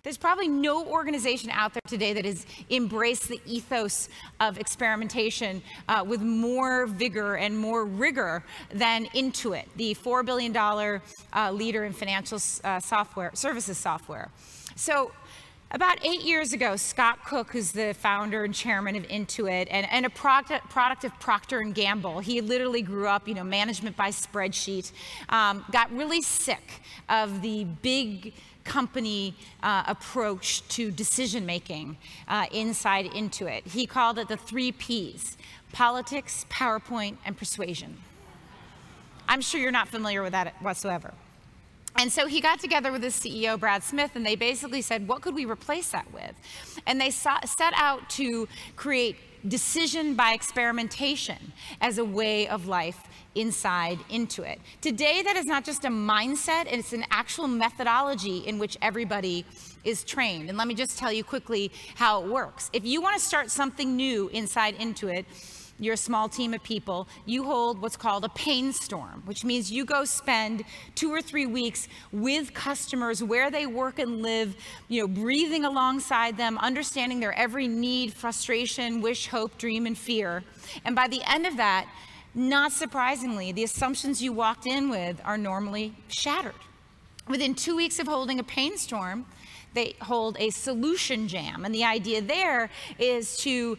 There's probably no organization out there today that has embraced the ethos of experimentation with more vigor and more rigor than Intuit, the $4 billion leader in financial services software. So about 8 years ago, Scott Cook, who's the founder and chairman of Intuit and a product of Procter & Gamble, he literally grew up, management by spreadsheet, got really sick of the big company approach to decision-making inside Intuit. He called it the 3 Ps: politics, PowerPoint, and persuasion. I'm sure you're not familiar with that whatsoever. And so he got together with his CEO, Brad Smith, and they basically said, what could we replace that with? And they set out to create decision by experimentation as a way of life inside Intuit. Today, that is not just a mindset, it's an actual methodology in which everybody is trained. And let me just tell you quickly how it works. If you want to start something new inside Intuit, you're a small team of people, you hold what's called a pain storm, which means you go spend 2 or 3 weeks with customers where they work and live, breathing alongside them, understanding their every need, frustration, wish, hope, dream, and fear. And by the end of that, not surprisingly, the assumptions you walked in with are normally shattered. Within 2 weeks of holding a pain storm, they hold a solution jam. And the idea there is to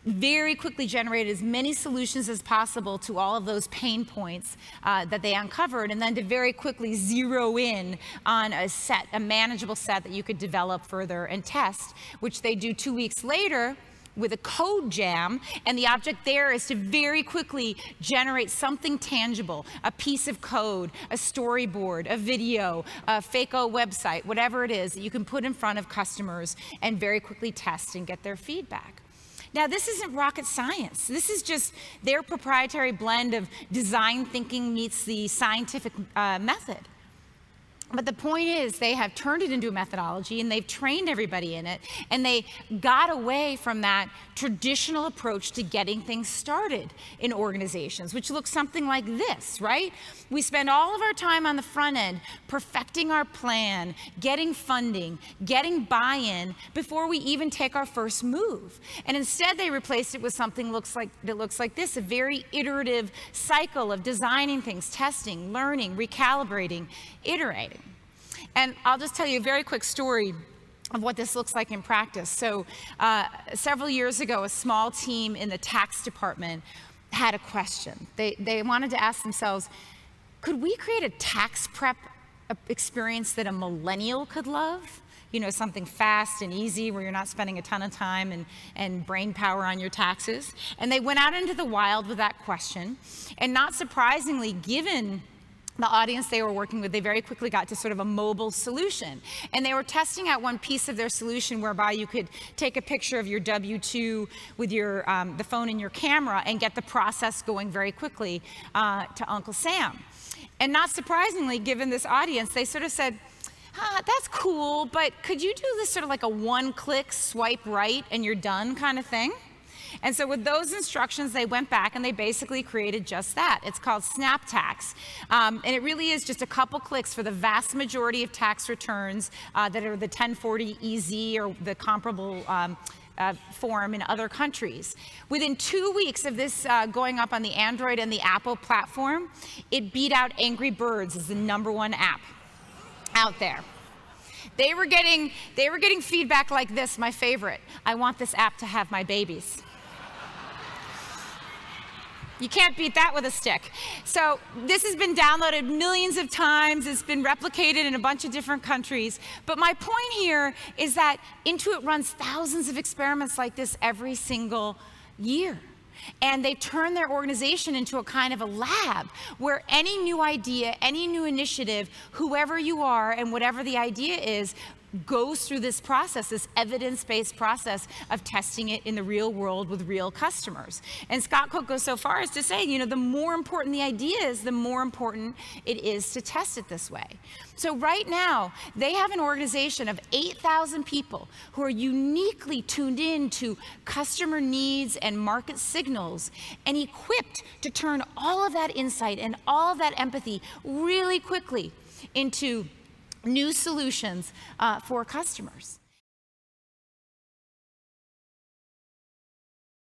very quickly generate as many solutions as possible to all of those pain points that they uncovered, and then to very quickly zero in on a manageable set that you could develop further and test, which they do 2 weeks later with a code jam. And the object there is to very quickly generate something tangible, a piece of code, a storyboard, a video, a FACO website, whatever it is that you can put in front of customers and very quickly test and get their feedback. Now, this isn't rocket science. This is just their proprietary blend of design thinking meets the scientific method. But the point is, they have turned it into a methodology, and they've trained everybody in it, and they got away from that traditional approach to getting things started in organizations, which looks something like this, right? We spend all of our time on the front end perfecting our plan, getting funding, getting buy-in before we even take our first move. And instead, they replaced it with something that looks like this, a very iterative cycle of designing things, testing, learning, recalibrating, iterating. And I'll just tell you a very quick story of what this looks like in practice. So several years ago, a small team in the tax department had a question. They wanted to ask themselves, could we create a tax prep experience that a millennial could love? Something fast and easy where you're not spending a ton of time and brain power on your taxes. And they went out into the wild with that question. And not surprisingly, given the audience they were working with, they very quickly got to sort of a mobile solution. And they were testing out one piece of their solution whereby you could take a picture of your W-2 with the phone in your camera and get the process going very quickly to Uncle Sam. And not surprisingly, given this audience, they sort of said, that's cool, but could you do this sort of like a one-click swipe right and you're done kind of thing? And so with those instructions, they went back and they basically created just that. It's called SnapTax. And it really is just a couple clicks for the vast majority of tax returns that are the 1040 EZ or the comparable form in other countries. Within 2 weeks of this going up on the Android and the Apple platform, it beat out Angry Birds as the #1 app out there. They were getting feedback like this, my favorite: I want this app to have my babies. You can't beat that with a stick. So this has been downloaded millions of times. It's been replicated in a bunch of different countries. But my point here is that Intuit runs thousands of experiments like this every single year. And they turn their organization into a kind of a lab where any new idea, any new initiative, whoever you are and whatever the idea is, goes through this process, this evidence-based process of testing it in the real world with real customers. And Scott Cook goes so far as to say, the more important the idea is, the more important it is to test it this way. So right now, they have an organization of 8,000 people who are uniquely tuned in to customer needs and market signals and equipped to turn all of that insight and all of that empathy really quickly into new solutions for customers.